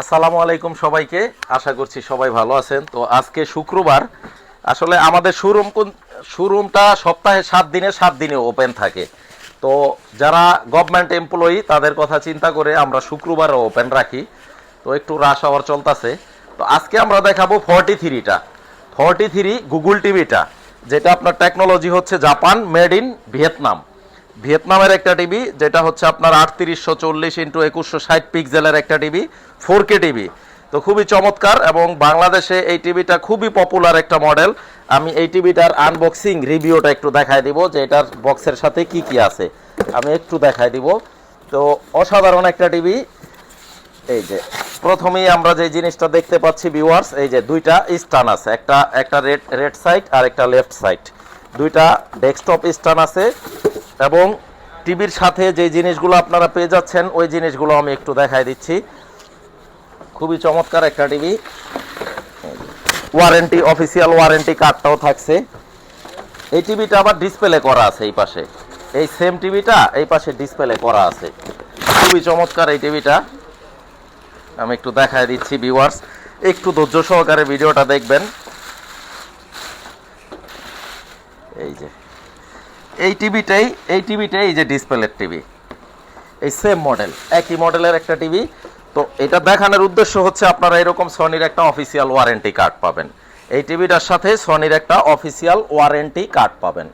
আসসালামু আলাইকুম সবাইকে। আশা করছি সবাই ভালো আছেন। তো আজকে শুক্রবার, আসলে আমাদের শোরুমটা সপ্তাহে 7 দিনে ওপেন থাকে। তো যারা গভর্নমেন্ট এমপ্লয়ি তাদের কথা চিন্তা করে আমরা শুক্রবারও ওপেন রাখি। তো একটু রাশ আওয়ার চলতেছে। তো আজকে আমরা দেখাবো 43 গুগল টিভিটা, যেটা আপনার টেকনোলজি হচ্ছে জাপান, মেড ইন ভিয়েতনাম। ভিয়েতনামের একটা টিভি, যেটা হচ্ছে আপনার 3840x2160 পিক্সেলের একটা টিভি, 4K টিভি। তো খুবই চমৎকার, এবং বাংলাদেশে এই টিভিটা খুবই পপুলার একটা মডেল। আমি এই টিভিটার আনবক্সিং রিভিউটা একটু দেখায় দিব, যে এটার বক্সের সাথে কি কি আছে আমি একটু দেখায় দিব। তো অসাধারণ একটা টিভি। এই যে প্রথমেই আমরা যে জিনিসটা দেখতে পাচ্ছি ভিউয়ার্স, এই যে দুইটা স্ট্যান্ড আছে, একটা রেড সাইড আর একটা লেফট সাইড, দুইটা ডেস্কটপ স্ট্যান্ড আছে। এবং টিভির সাথে যে জিনিসগুলো আপনারা পেয়ে যাচ্ছেন ওই জিনিসগুলো আমি একটু দেখাই দিচ্ছি। খুবই চমৎকার একটা টিভি। ওয়ারেন্টি, অফিসিয়াল ওয়ারেন্টি কার্ডটাও থাকছে। এই টিভিটা আবার ডিসপ্লে করা আছে এই পাশে, এই সেম টিভিটা এই পাশে ডিসপ্লে করা আছে। খুবই চমৎকার এই টিভিটা। আমি একটু দেখাই দিচ্ছি ভিউয়ার্স, একটু ধৈর্য সহকারে ভিডিওটা দেখবেন। এই টিভিটাই এই যে ডিসপ্লের টিভি, এই সেম মডেল, একই মডেলের একটা টিভি। তো এটা দেখানোর উদ্দেশ্য হচ্ছে আপনারা এরকম সনির একটা অফিসিয়াল ওয়ারেন্টি কার্ড পাবেন। এই টিভিটার সাথে সনির একটা অফিসিয়াল ওয়ারেন্টি কার্ড পাবেন।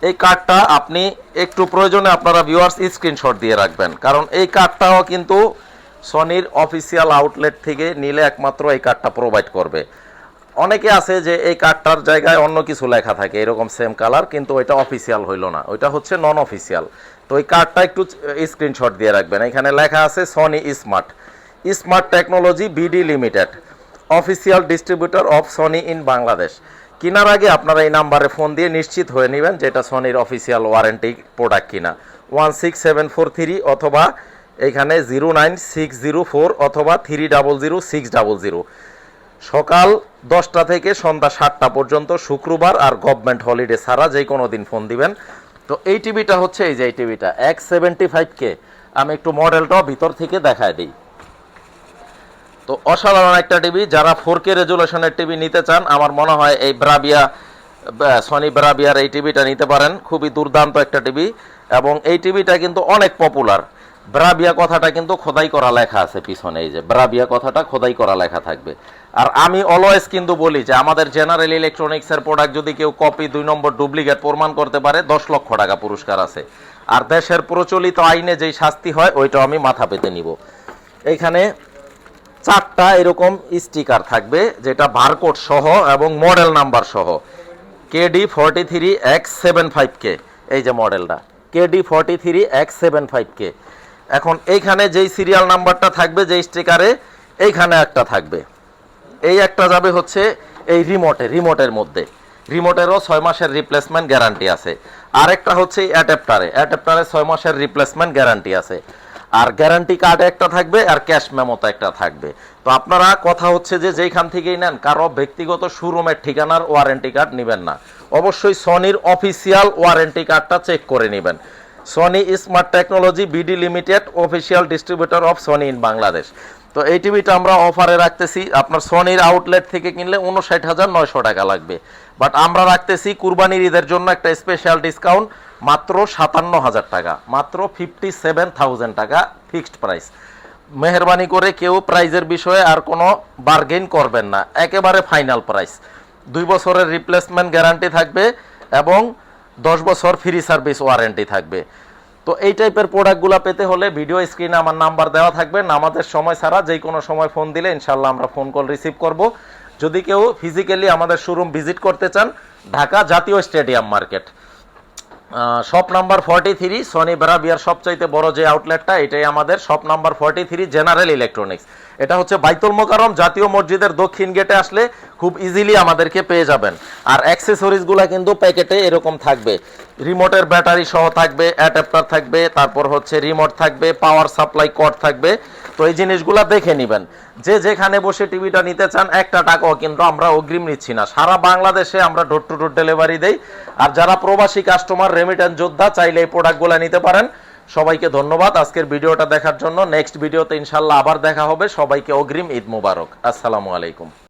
এই কার্ডটা আপনি একটু প্রয়োজনে আপনারা ভিউয়ার্স স্ক্রিনশট দিয়ে রাখবেন, কারণ এই কার্ডটাও কিন্তু সনির অফিসিয়াল আউটলেট থেকে নিলে একমাত্র এই কার্ডটা প্রোভাইড করবে। অনেকে আছে যে এই কার্ডটার জায়গায় অন্য কিছু লেখা থাকে এরকম সেম কালার, কিন্তু ওইটা অফিসিয়াল হইল না, ওইটা হচ্ছে নন অফিসিয়াল। তো এই কার্ডটা একটু স্ক্রিনশট দিয়ে রাখবেন। এখানে লেখা আছে Sony smart technology BD limited, official distributor of Sony in Bangladesh. কেনার আগে আপনারা এই নাম্বারে ফোন দিয়ে নিশ্চিত হয়ে নেবেন যে এটা সনির অফিসিয়াল ওয়ারেন্টি প্রোডাক্ট কিনা। 16743 অথবা এখানে 09604 অথবা 300600। সকাল 10টা থেকে সন্ধ্যা 7টা পর্যন্ত শুক্রবার আর গভর্নমেন্ট হলিডে ছাড়া যে কোনো দিন ফোন দিবেন। তো এই টিভিটা হচ্ছে এই যে এই টিভিটা X75K। আমি একটু মডেলটাও ভিতর থেকে দেখায় দিই। তো অসাধারণ একটা টিভি। যারা 4K রেজুলেশনের টিভি নিতে চান, আমার মনে হয় এই সনি ব্রাভিয়ার এই টিভিটা নিতে পারেন। খুবই দুর্দান্ত একটা টিভি, এবং এই টিভিটা কিন্তু অনেক পপুলার। ব্রাভিয়া কথাটা কিন্তু খোদাই করা লেখা আছে পিছনে, এই যে ব্রাভিয়া কথাটা খোদাই করা লেখা থাকবে। আর আমি অলওয়েজ কিন্তু বলি যে আমাদের জেনারেল ইলেকট্রনিক্সের প্রোডাক্ট যদি কেউ কপি 2 নম্বর ডুপ্লিকেট প্রমাণ করতে পারে 10 লক্ষ টাকা পুরস্কার আছে। আর দেশের প্রচলিত আইনে যেই শাস্তি হয় ওইটা আমি মাথা পেতে নিব। এইখানে 4টা এরকম স্টিকার থাকবে, যেটা বারকোড সহ এবং মডেল নাম্বার সহ। KD43X75K, এই যে মডেলটা KD43X75K। এখন এইখানে যেই সিরিয়াল নাম্বারটা থাকবে যেই স্টিকারে, এইখানে একটা থাকবে, এই একটা যাবে হচ্ছে এই রিমোটের মধ্যে। রিমোটেরও 6 মাসের রিপ্লেসমেন্ট গ্যারান্টি আছে। আরেকটা হচ্ছে অ্যাডাপ্টারে 6 মাসের রিপ্লেসমেন্ট গ্যারান্টি আছে। আর গ্যারান্টি কার্ডে একটা থাকবে, আর ক্যাশ মেমোতে একটা থাকবে। তো আপনারা কথা হচ্ছে যে যেইখান থেকেই নেন, কারো ব্যক্তিগত শোরুমের ঠিকানার ওয়ারেন্টি কার্ড নেবেন না, অবশ্যই সনির অফিসিয়াল ওয়ারেন্টি কার্ডটা চেক করে নেবেন। Sony smart technology BD limited, official distributor of Sony in Bangladesh. তো এই টিভিটা আমরা অফারে রাখতেছি। আপনার সনির আউটলেট থেকে কিনলে 59,900 টাকা লাগবে, বাট আমরা রাখতেছি কুরবানির ঈদের জন্য একটা স্পেশাল ডিসকাউন্ট, মাত্র 57,000 টাকা, মাত্র 57,000 টাকা ফিক্সড প্রাইস। মেহরবানি করে কেউ প্রাইজের বিষয়ে আর কোনো বার্গেন করবেন না, একেবারে ফাইনাল প্রাইস। 2 বছরের রিপ্লেসমেন্ট গ্যারান্টি থাকবে এবং 10 বছর ফ্রি সার্ভিস ওয়ারেন্টি থাকবে। তো এই টাইপের প্রোডাক্টগুলো পেতে হলে ভিডিও স্ক্রিনে আমার নাম্বার দেওয়া থাকবে, আমাদের সময় ছাড়া যে কোনো সময় ফোন দিলে ইনশাল্লাহ আমরা ফোন কল রিসিভ করব। যদি কেউ ফিজিক্যালি আমাদের শোরুম ভিজিট করতে চান, ঢাকা জাতীয় stadium market, shop number 43, Sony ব্রাভিয়ার সবচাইতে বড় যে আউটলেটটা, এটাই আমাদের শপ নাম্বার 43 জেনারেল ইলেকট্রনিক্স। এটা হচ্ছে বাইতুল মোকাররম জাতীয় মসজিদের দক্ষিণ গেটে আসলে খুব ইজিলি আমাদেরকে পেয়ে যাবেন। আর অ্যাক্সেসরিজগুলো কিন্তু প্যাকেটে এরকম থাকবে, রিমোটের ব্যাটারি সহ থাকবে, অ্যাডাপ্টার থাকবে, তারপর হচ্ছে রিমোট থাকবে, পাওয়ার সাপ্লাই কর্ড থাকবে। তো এই জিনিসগুলো দেখে নেবেন। যে যেখানে বসে টিভিটা নিতে চান, একটা টাকাও কিন্তু আমরা অগ্রিম নিচ্ছি না। সারা বাংলাদেশে আমরা ডোর টু ডোর ডেলিভারি দেই। আর যারা প্রবাসী কাস্টমার, রেমিটেন্স যোদ্ধা, চাইলে এই প্রোডাক্টগুলো নিতে পারেন। সবাইকে ধন্যবাদ আজকের ভিডিওটা দেখার জন্য। নেক্সট ভিডিওতে ইনশাল্লাহ আবার দেখা হবে। সবাইকে অগ্রিম ঈদ মোবারক। আসসালামু আলাইকুম।